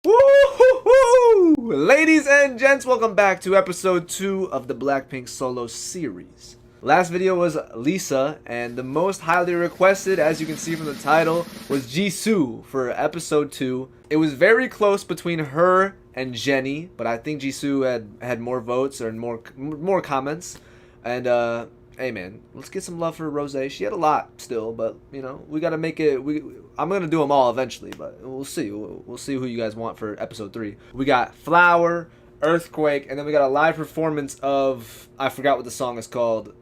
Woo-hoo-hoo! Ladies and gents, welcome back to episode 2 of the Blackpink solo series. Last video was Lisa, and the most highly requested, as you can see from the title, was Jisoo for episode 2. It was very close between her and Jennie, but I think Jisoo had more votes or more comments. And hey man, let's get some love for Rose. She had a lot still, but you know, we gotta make it. I'm gonna do them all eventually, but we'll see. We'll see who you guys want for episode 3. We got Flower, Earthquake, and then we got a live performance of, I forgot what the song is called,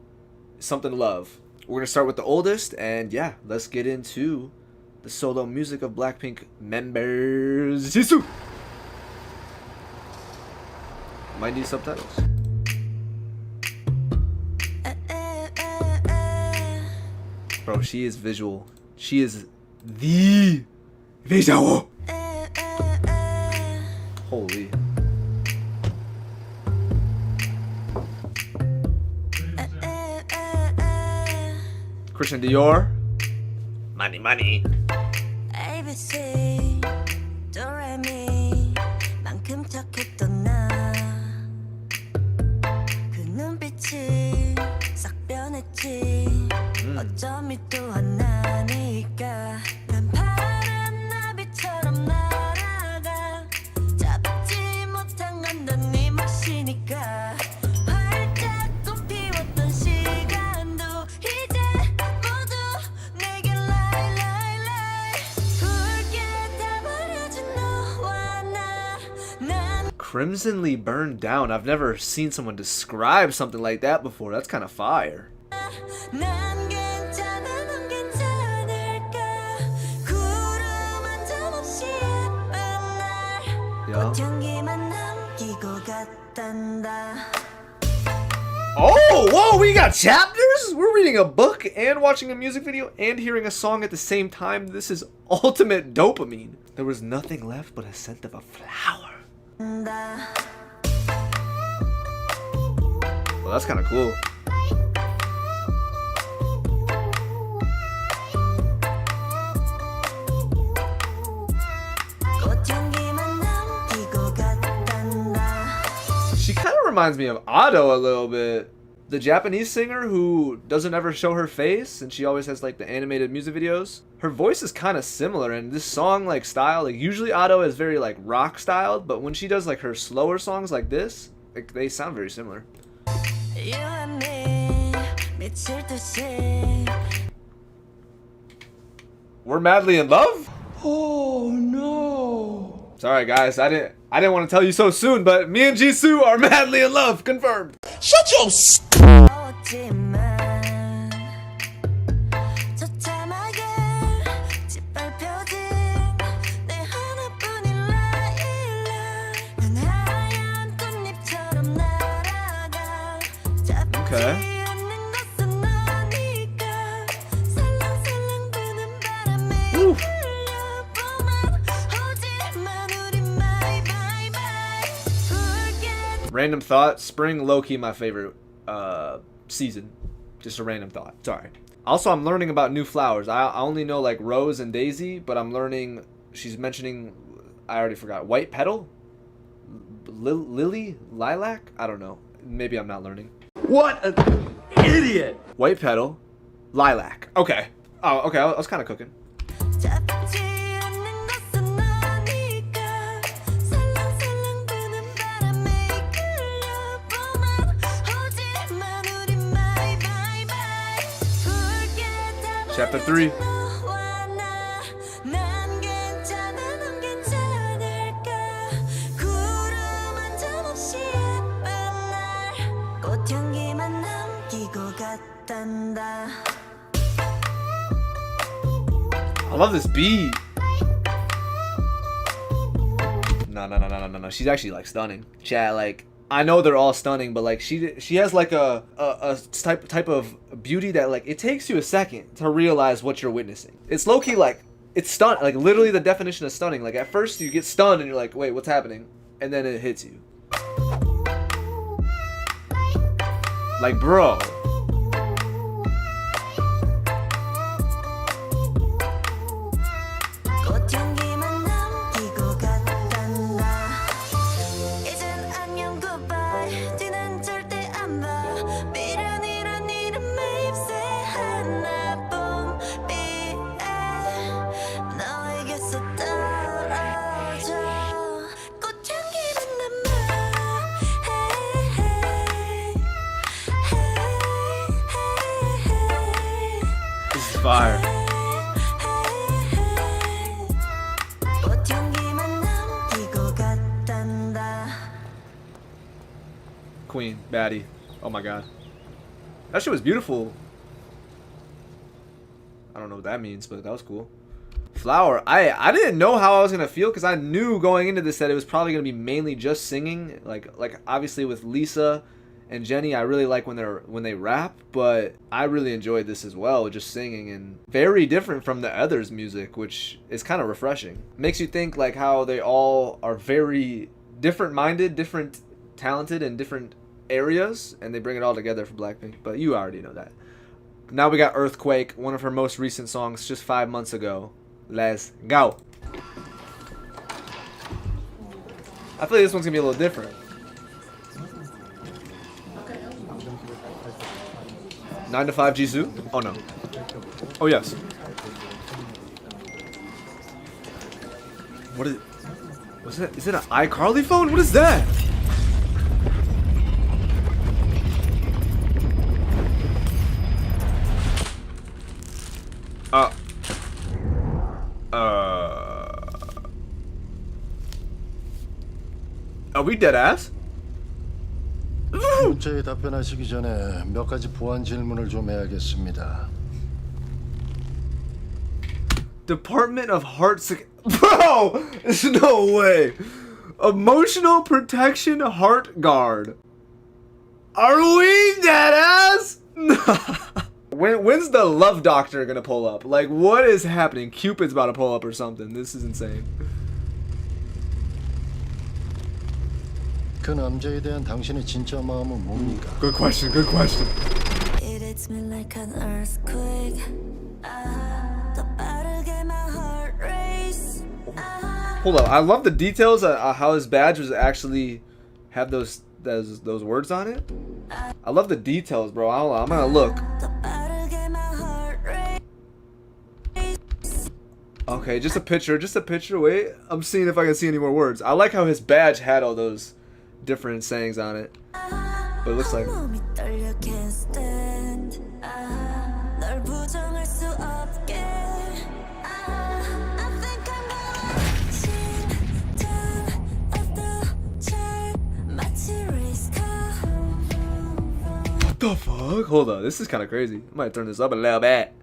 something Love. We're gonna start with the oldest, and yeah, let's get into the solo music of Blackpink members. Jisoo. Might need subtitles. Bro, she is visual. She is the visual. Holy. Christian Dior. Money, money. ABC, 도레미, 만큼 착했던 나. 그 눈빛이 싹 변했지. 어쩜 또 하나니까 난 파란 나비처럼 날아가 잡지 못한 건 넌 네 몫이니까 활짝 꽃피웠던 시간도 이제 모두 내게 lie lie lie 굵게 다 버려진 너와 나 Crimsonly burned down. I've never seen someone describe something like that before. That's kind of fire. 난 괜찮아 넌 괜찮을까 구름 한 점 없이 예쁜 날 꽃향기만 남기고 갔단다. Oh, whoa, we got chapters? We're reading a book and watching a music video and hearing a song at the same time. This is ultimate dopamine. There was nothing left but a scent of a flower. Well, that's kind of cool. She kind of reminds me of Ado a little bit. The Japanese singer who doesn't ever show her face and she always has like the animated music videos. Her voice is kind of similar, and this song like style, like usually Ado is very like rock styled, but when she does like her slower songs like this, like, they sound very similar. We're madly in love? Oh no. Sorry guys, I didn't want to tell you so soon, but me and Jisoo are madly in love, confirmed. Shut your Okay. Ooh. Random thought, spring low-key my favorite season. Just a random thought, sorry. Also, I'm learning about new flowers. I only know like rose and daisy, but I'm learning, she's mentioning, I already forgot, white petal? Lily? Lilac? I don't know. Maybe I'm not learning. What an idiot! White petal, lilac. Okay. Oh, okay, I was kind of cooking. Chapter 3. I love this beat. No. She's actually like stunning. Chat, like, I know they're all stunning, but like she has like a type of beauty that like it takes you a second to realize what you're witnessing. It's low key like it's stun, like literally the definition of stunning. Like at first you get stunned and you're like, wait, what's happening? And then it hits you. Like, bro. fire. Queen, baddie. Oh my god. That shit was beautiful. I don't know what that means, but that was cool. Flower. I didn't know how I was gonna feel because I knew going into this that it was probably gonna be mainly just singing. Like obviously with Lisa and Jenny, I really like when they rap, but I really enjoyed this as well, just singing, and very different from the others' music, which is kind of refreshing. Makes you think like how they all are very different minded, different talented in different areas, and they bring it all together for Blackpink. But you already know that. Now we got Earthquake, one of her most recent songs, just 5 months ago. Let's go. I feel like this one's gonna be a little different. 9 to 5 Jisoo? Oh no. Oh yes. What is it? What's that? Is it an iCarly phone? What is that? Are we dead ass? 문자에 답변하시기 전에 몇 가지 보안 질문을 좀 해야겠습니다. Department of Heart Bro! There's no way. Emotional Protection Heart Guard. Are we dead ass? When's the love doctor gonna pull up? Like, what is happening? Cupid's about to pull up or something. This is insane. 그 남자에 대한 당신의 진짜 마음은 뭡니까? Good question, good question. It hits me like an earthquake. 더 빠르게 my heart race. Hold up, I love the details of how his badge was actually have those words on it. I love the details, bro. I'm gonna look. 더 빠르게 my heart race. Okay, just a picture. Wait, I'm seeing if I can see any more words. I like how his badge had all those different sayings on it, but it looks like 몸이 떨려 can't stand. 널 부정할 수 없게. I think I'm gonna 진짜 마치 race car. what the fuck? Hold on, this is kind of crazy. I might turn this up a little bit.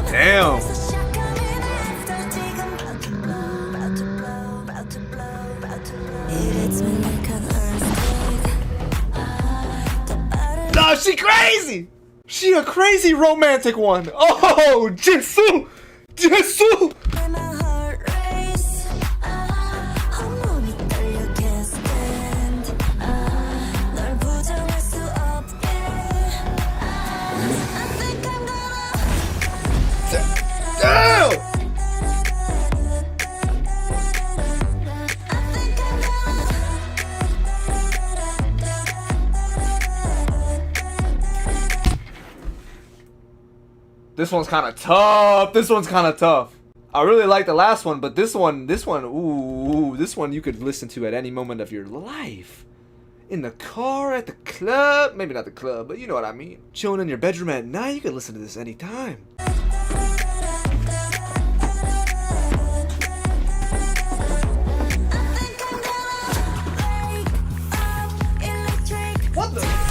Damn. Nah, she crazy. She a crazy romantic one. Oh, Jisoo. Jisoo. This one's kind of tough. I really like the last one, but this one, ooh, this one you could listen to at any moment of your life. In the car, at the club, maybe not the club, but you know what I mean. Chilling in your bedroom at night, you could listen to this anytime. What the?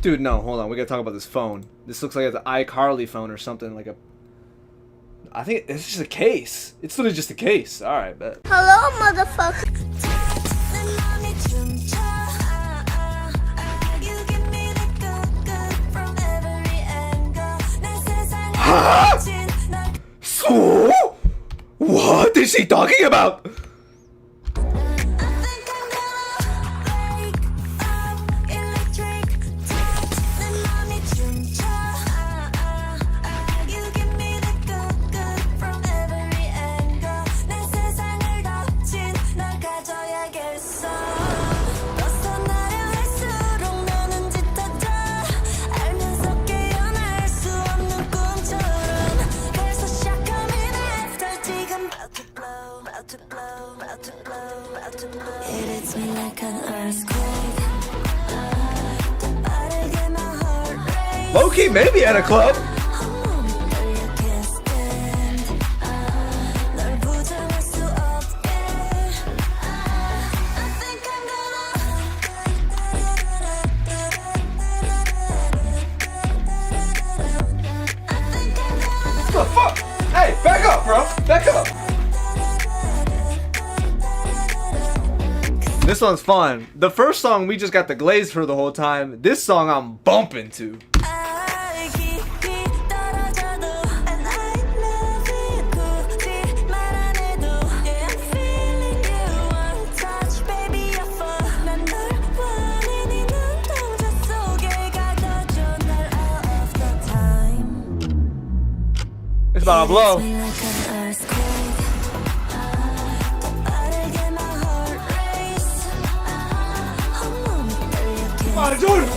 Dude, no, hold on. We gotta talk about this phone. This looks like it's an iCarly phone or something. Like I think it's just a case. It's literally just a case. All right, bet. Hello, motherfucker. So, what is she talking about? Low-key, maybe at a club. What the fuck? Hey, back up, bro. Back up. This one's fun. The first song we just got the glaze for the whole time. This song I'm bumping to. It's about to blow. Come on, Jordan.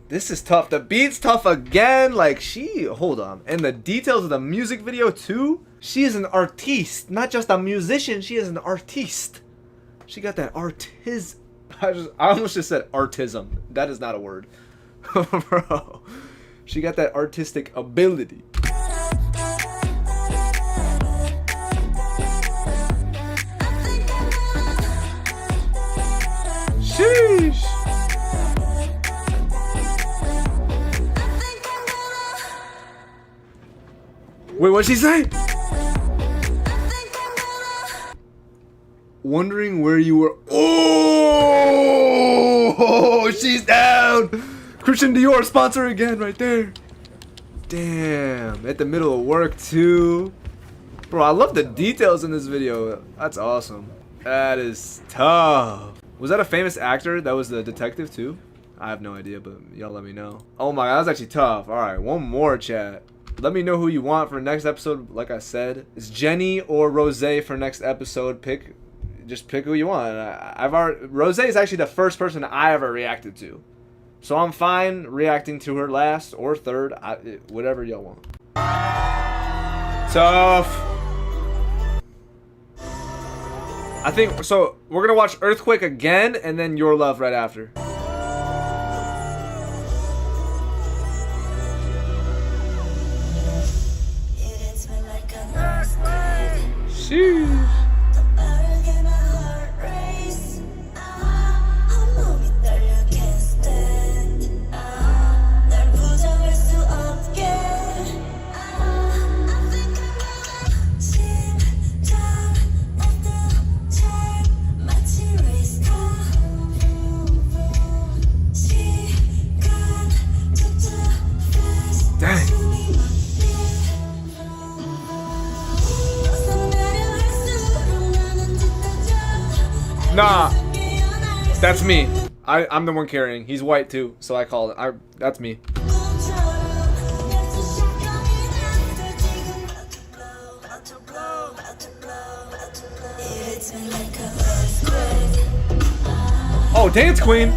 This is tough. The beat's tough again. Like, hold on. And the details of the music video too. She is an artiste, not just a musician. She is an artiste. She got that I almost just said artism. That is not a word. Bro. She got that artistic ability. Sheesh. Wait, what'd she say? Wondering where you were. Oh, she's down. Christian Dior sponsor again right there. Damn, at the middle of work too. Bro, I love the details in this video. That's awesome. That is tough. Was that a famous actor that was the detective too? I have no idea, but y'all let me know. Oh my god, that was actually tough. All right, one more, chat. Let me know who you want for next episode. Like I said, it's Jenny or Rose for next episode. Just pick who you want. Rose is actually the first person I ever reacted to, so I'm fine reacting to her last or third. Whatever y'all want. Tough. I think so. We're gonna watch Earthquake again, and then Your Love right after. Sheesh. Dang. Nah, that's me. I'm the one carrying. He's white too, so I called it. That's me. Oh, Dance Queen.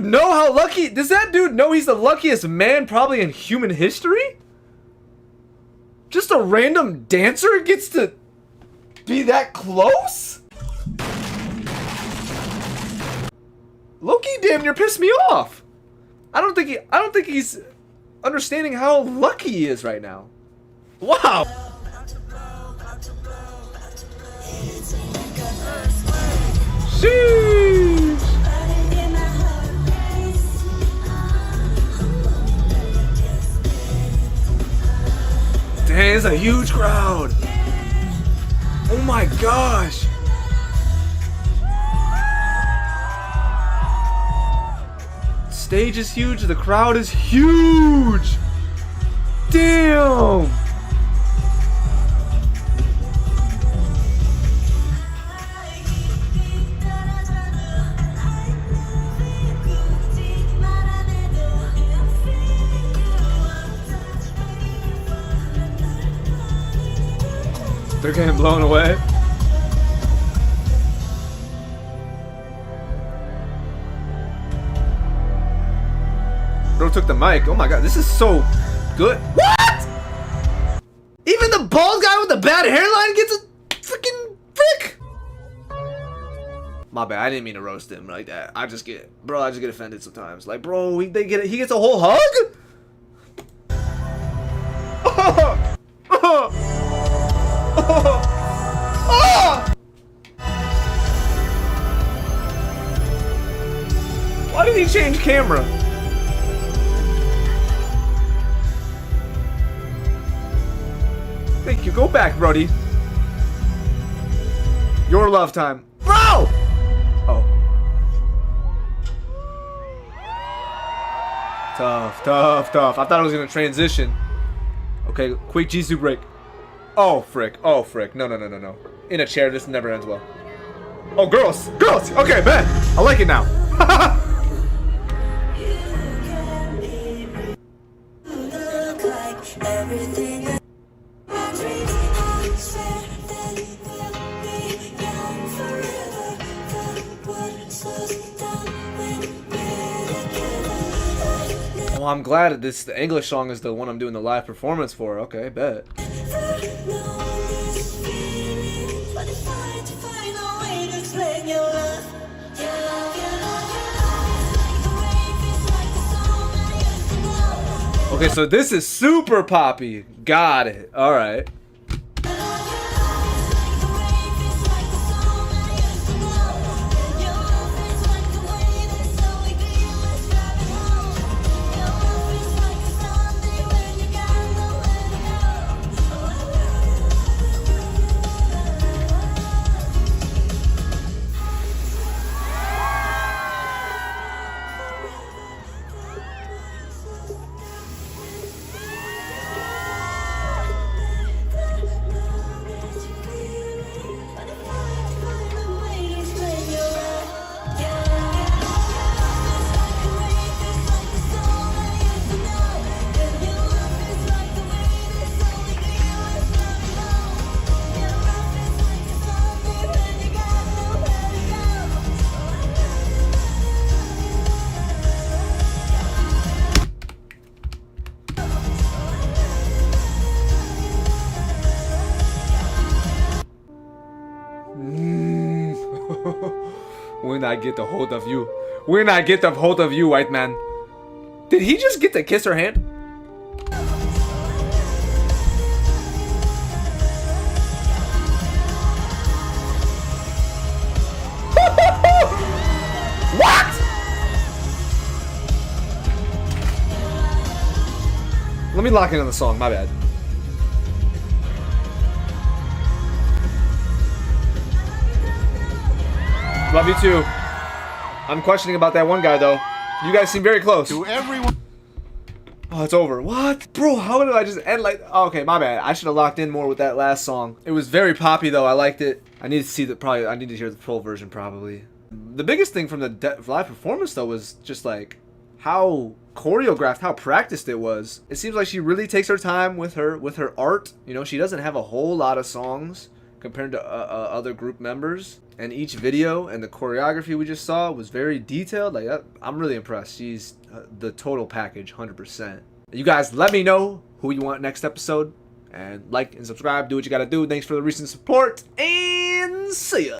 Know how lucky? Does that dude know he's the luckiest man probably in human history? Just a random dancer gets to be that close? Loki damn near pissed me off. I don't think he's understanding how lucky he is right now. Wow. Sheesh. Dang, it's a huge crowd. Oh my gosh. stage is huge. The crowd is huge. Damn. They're getting blown away. Bro took the mic. Oh my god, this is so good. What? Even the bald guy with the bad hairline gets a freaking frick. My bad, I didn't mean to roast him like that. I just get offended sometimes. Like, bro, he gets a whole hug? Why did he change camera? Thank you. Go back, Brody. Your love time. Bro! Oh. Tough, tough, tough. I thought I was gonna transition. Okay, quick Jisoo break. Oh, frick. Oh, frick. No, no, no, no, no. In a chair, this never ends well. Oh, girls. Girls! Okay, bet. I like it now. Oh, I'm glad that the English song is the one I'm doing the live performance for. Okay, bet. Okay, so this is super poppy. Got it. All right. When I get the hold of you. When I get the hold of you, white man. Did he just get to kiss her hand? What? Let me lock in on the song, my bad. Love you too. I'm questioning about that one guy though. You guys seem very close. To everyone. Oh, it's over. What? Bro, how did I just end like... Oh, okay, my bad. I should have locked in more with that last song. It was very poppy though. I liked it. I need to see I need to hear the full version probably. The biggest thing from the live performance though was just like how choreographed, how practiced it was. It seems like she really takes her time with her art. You know, she doesn't have a whole lot of songs compared to other group members, and each video and the choreography we just saw was very detailed. Like I'm really impressed. She's the total package, 100%. You guys let me know who you want next episode, and like and subscribe, do what you gotta do. Thanks for the recent support, and see ya.